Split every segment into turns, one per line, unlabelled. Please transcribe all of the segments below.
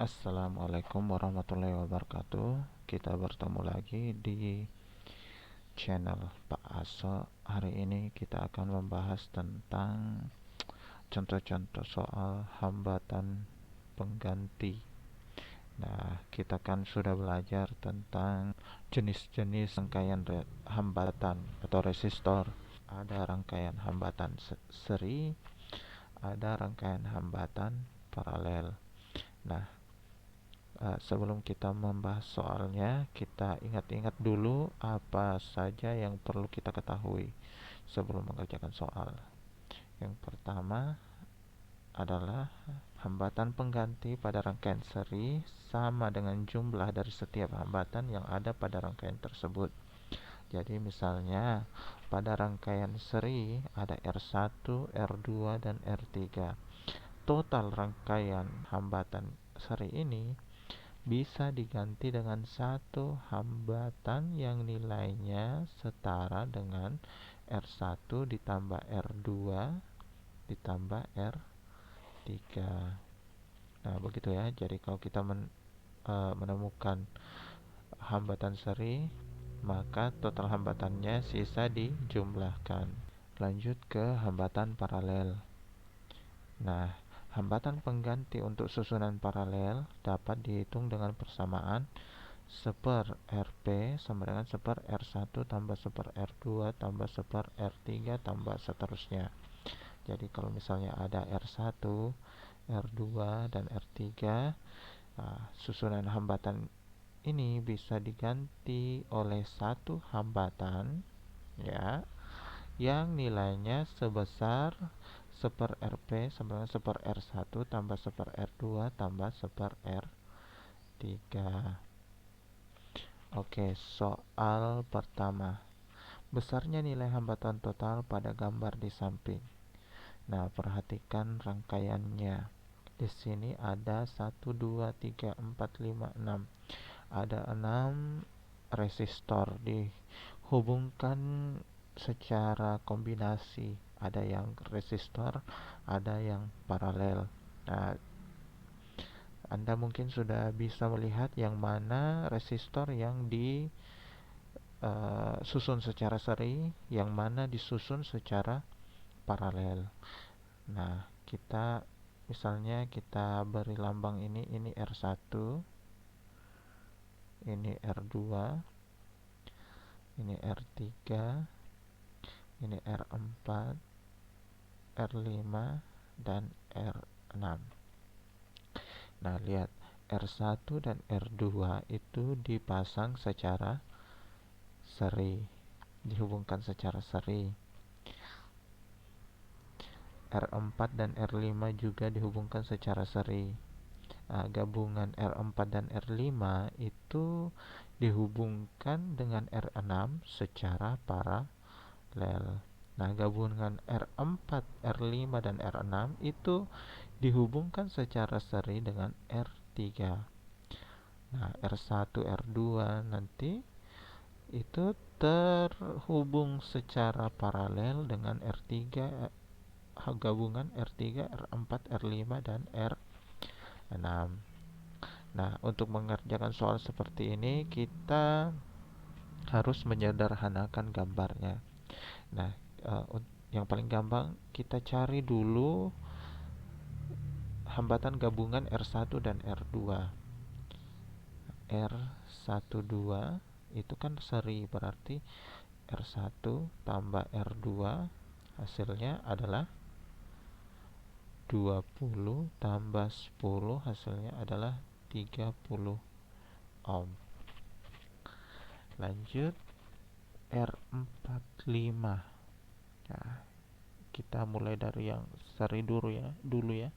Assalamualaikum warahmatullahi wabarakatuh. Kita bertemu lagi di channel Pak Aso. Hari ini kita akan membahas tentang contoh-contoh soal hambatan pengganti. Nah, kita kan sudah belajar tentang jenis-jenis rangkaian hambatan atau resistor. Ada rangkaian hambatan seri, ada rangkaian hambatan paralel. Nah, sebelum kita membahas soalnya, kita ingat-ingat dulu apa saja yang perlu kita ketahui sebelum mengerjakan soal. Yang pertama adalah hambatan pengganti pada rangkaian seri sama dengan jumlah dari setiap hambatan yang ada pada rangkaian tersebut. Jadi misalnya pada rangkaian seri ada R1, R2, dan R3. Total rangkaian hambatan seri ini bisa diganti dengan satu hambatan yang nilainya setara dengan R1 ditambah R2 ditambah R3. Nah, begitu ya. Jadi kalau kita menemukan hambatan seri, maka total hambatannya sisa dijumlahkan. Lanjut ke hambatan paralel. Nah, hambatan pengganti untuk susunan paralel dapat dihitung dengan persamaan 1 Rp sama dengan 1 R1 tambah 1 R2 tambah 1 R3 tambah seterusnya. Jadi kalau misalnya ada R1, R2, dan R3, susunan hambatan ini bisa diganti oleh satu hambatan ya yang nilainya sebesar 1 Rp sama dengan 1 R1 tambah 1 R2 tambah 1 R3. Oke, soal pertama. Besarnya nilai hambatan total pada gambar di samping. Nah, perhatikan rangkaiannya. Di sini ada 1, 2, 3, 4, 5, 6. Ada 6 resistor dihubungkan secara kombinasi. Ada yang resistor, ada yang paralel. Nah, Anda mungkin sudah bisa melihat yang mana resistor yang disusun secara seri, yang mana disusun secara paralel. Nah, misalnya kita beri lambang ini R1, ini R2, ini R3, ini R4, R5, dan R6. Nah, lihat R1 dan R2 itu dipasang secara seri, dihubungkan secara seri. R4 dan R5 juga dihubungkan secara seri. Nah, gabungan R4 dan R5 itu dihubungkan dengan R6 secara paralel. Nah, gabungan R4, R5, dan R6 itu dihubungkan secara seri dengan R3. Nah, R1, R2 nanti itu terhubung secara paralel dengan R3, gabungan R3, R4, R5, dan R6. Nah, untuk mengerjakan soal seperti ini kita harus menyederhanakan gambarnya. Nah, yang paling gampang kita cari dulu hambatan gabungan R1 dan R2. R12 itu kan seri, berarti R1 tambah R2 hasilnya adalah 20 tambah 10 hasilnya adalah 30 ohm. Lanjut R45. Nah, kita mulai dari yang seri dulu ya.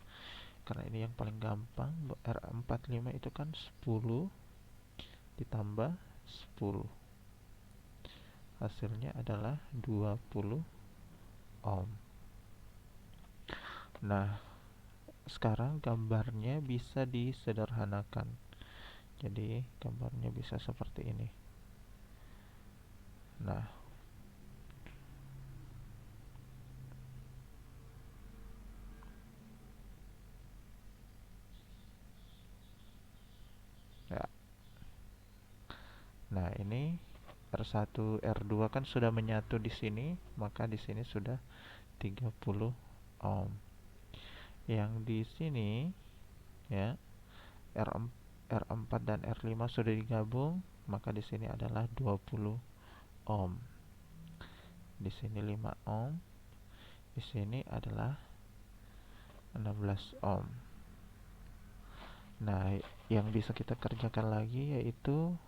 Karena ini yang paling gampang. R45 itu kan 10 ditambah 10. Hasilnya adalah 20 ohm. Nah, sekarang gambarnya bisa disederhanakan. Jadi gambarnya bisa seperti ini. Nah, Nah, ini R1, R2 kan sudah menyatu di sini, maka di sini sudah 30 ohm. Yang di sini ya, R4 dan R5 sudah digabung, maka di sini adalah 20 ohm. Di sini 5 ohm, di sini adalah 16 ohm. Nah, yang bisa kita kerjakan lagi yaitu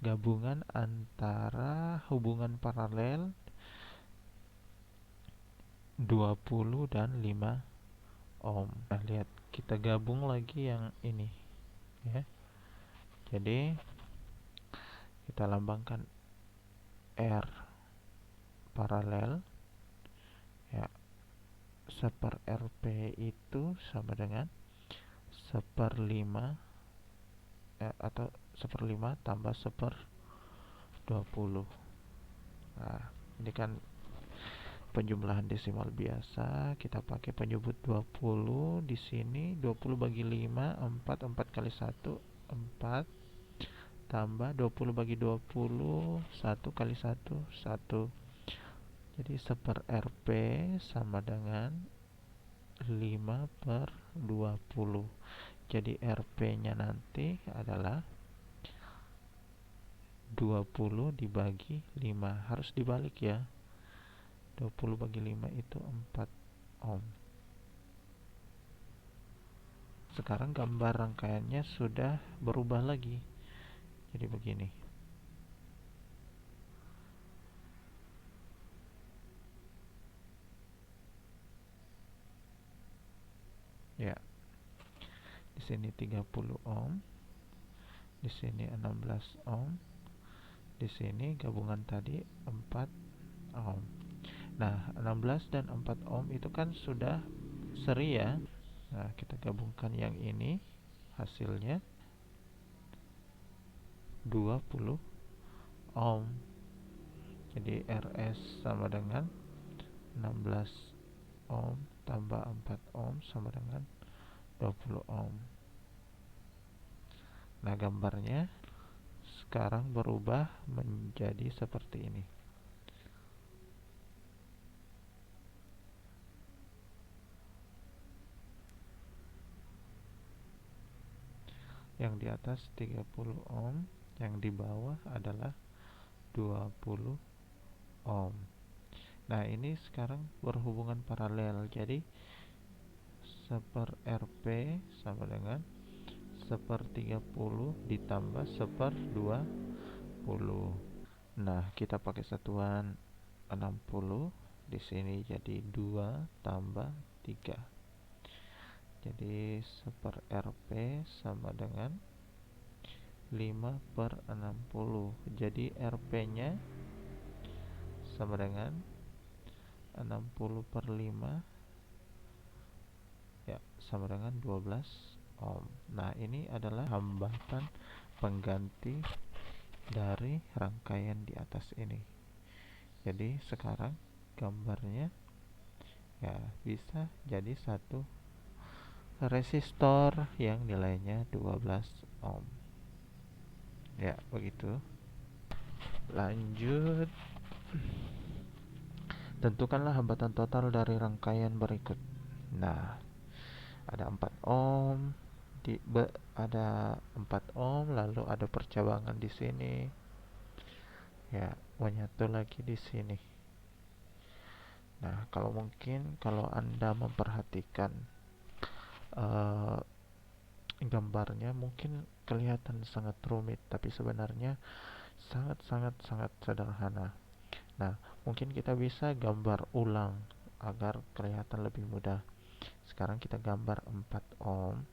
gabungan antara hubungan paralel 20 dan 5 ohm. Nah, lihat, kita gabung lagi yang ini ya. Jadi kita lambangkan R paralel ya, 1/Rp itu sama dengan 1/5 atau 1/5 tambah 1/20. Nah, ini kan penjumlahan desimal biasa, kita pakai penyebut 20 di sini. 20 bagi 5, 4 kali 1, 4 tambah 20 bagi 20, 1 kali 1, 1. Jadi 1/Rp sama dengan 5/20. Jadi Rp-nya nanti adalah 20 dibagi 5. Harus dibalik ya. 20 bagi 5 itu 4 ohm. Sekarang gambar rangkaiannya sudah berubah lagi. Jadi begini. Ya. Di sini 30 ohm. Di sini 16 ohm. Di sini gabungan tadi 4 ohm. Nah, 16 dan 4 ohm itu kan sudah seri ya. Nah, kita gabungkan yang ini, hasilnya 20 ohm. Jadi RS sama dengan 16 ohm tambah 4 ohm sama dengan 20 ohm. Nah, gambarnya sekarang berubah menjadi seperti ini. Yang di atas 30 ohm, yang di bawah adalah 20 ohm. Nah, ini sekarang berhubungan paralel. Jadi 1/Rp sama dengan 1/30 ditambah 1/20. Nah, kita pakai satuan 60. Di sini jadi 2 tambah 3. Jadi 1/Rp sama dengan 5/60. Jadi Rp-nya sama dengan 60/5 ya, sama dengan 12 ohm. Nah, ini adalah hambatan pengganti dari rangkaian di atas ini. Jadi sekarang gambarnya ya bisa jadi satu resistor yang nilainya 12 ohm. Ya, begitu. Lanjut. Tentukanlah hambatan total dari rangkaian berikut. Nah, ada 4 ohm, ada 4 ohm, lalu ada percabangan di sini. Ya, menyatu lagi di sini. Nah, kalau Anda memperhatikan gambarnya mungkin kelihatan sangat rumit, tapi sebenarnya sangat sederhana. Nah, mungkin kita bisa gambar ulang agar kelihatan lebih mudah. Sekarang kita gambar 4 ohm.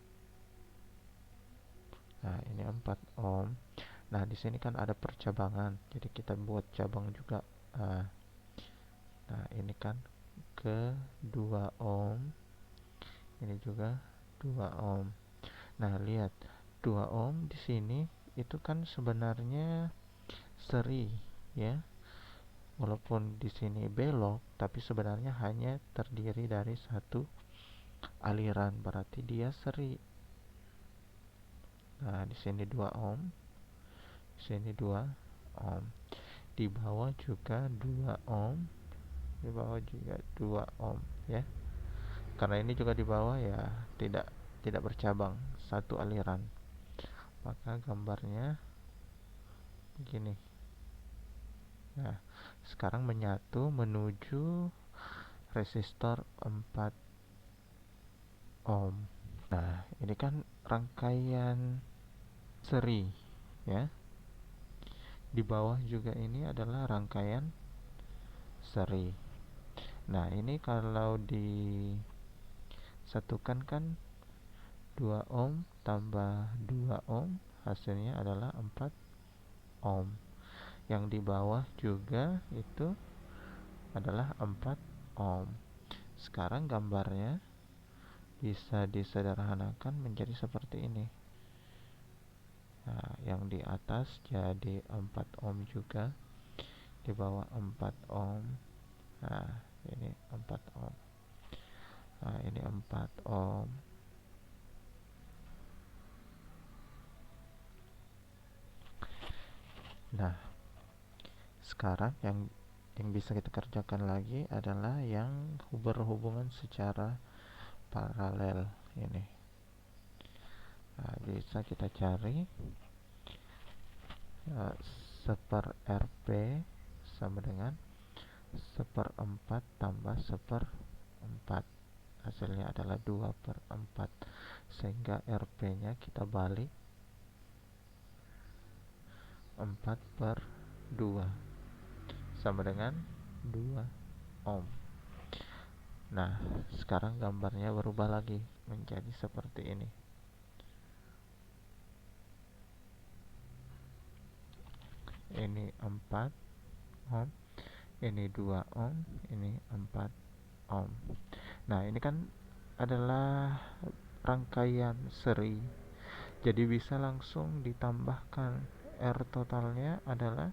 Nah, ini 4 ohm. Nah, di sini kan ada percabangan, jadi kita buat cabang juga. Nah, ini kan ke 2 ohm. Ini juga 2 ohm. Nah, lihat 2 ohm di sini itu kan sebenarnya seri ya. Walaupun di sini belok, tapi sebenarnya hanya terdiri dari satu aliran, berarti dia seri. Nah, di sini 2 ohm, di sini 2 ohm, di bawah juga 2 ohm, di bawah juga 2 ohm ya. Karena ini juga di bawah ya, tidak bercabang, satu aliran, maka gambarnya begini. Nah, sekarang menyatu menuju resistor 4 ohm. Nah, ini kan rangkaian seri ya. Di bawah juga ini adalah rangkaian seri. Nah, ini kalau disatukan kan 2 ohm tambah 2 ohm hasilnya adalah 4 ohm. Yang di bawah juga itu adalah 4 ohm. Sekarang gambarnya bisa disederhanakan menjadi seperti ini. Nah, yang di atas jadi 4 ohm juga, di bawah 4 ohm. Nah, ini 4 ohm. Nah, ini 4 ohm. Nah, sekarang yang bisa kita kerjakan lagi adalah yang berhubungan secara paralel ini. Nah, bisa kita cari seper RP sama dengan seperempat tambah seperempat, hasilnya adalah 2/4, sehingga RP nya kita balik 4/2 sama dengan 2 ohm. Nah, sekarang gambarnya berubah lagi menjadi seperti ini. Ini 4 ohm, ini 2 ohm, ini 4 ohm. Nah, ini kan adalah rangkaian seri, jadi bisa langsung ditambahkan. R totalnya adalah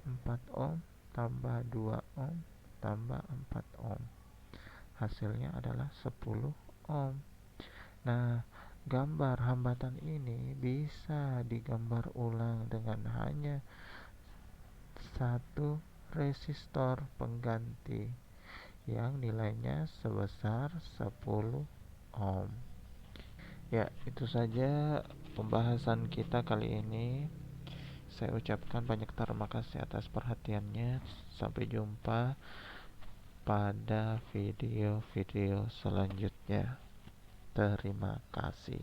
4 ohm tambah 2 ohm tambah 4 ohm, hasilnya adalah 10 ohm. Nah, gambar hambatan ini bisa digambar ulang dengan hanya satu resistor pengganti yang nilainya sebesar 10 ohm. Ya, itu saja pembahasan kita kali ini. Saya ucapkan banyak terima kasih atas perhatiannya. Sampai jumpa pada video-video selanjutnya. Terima kasih.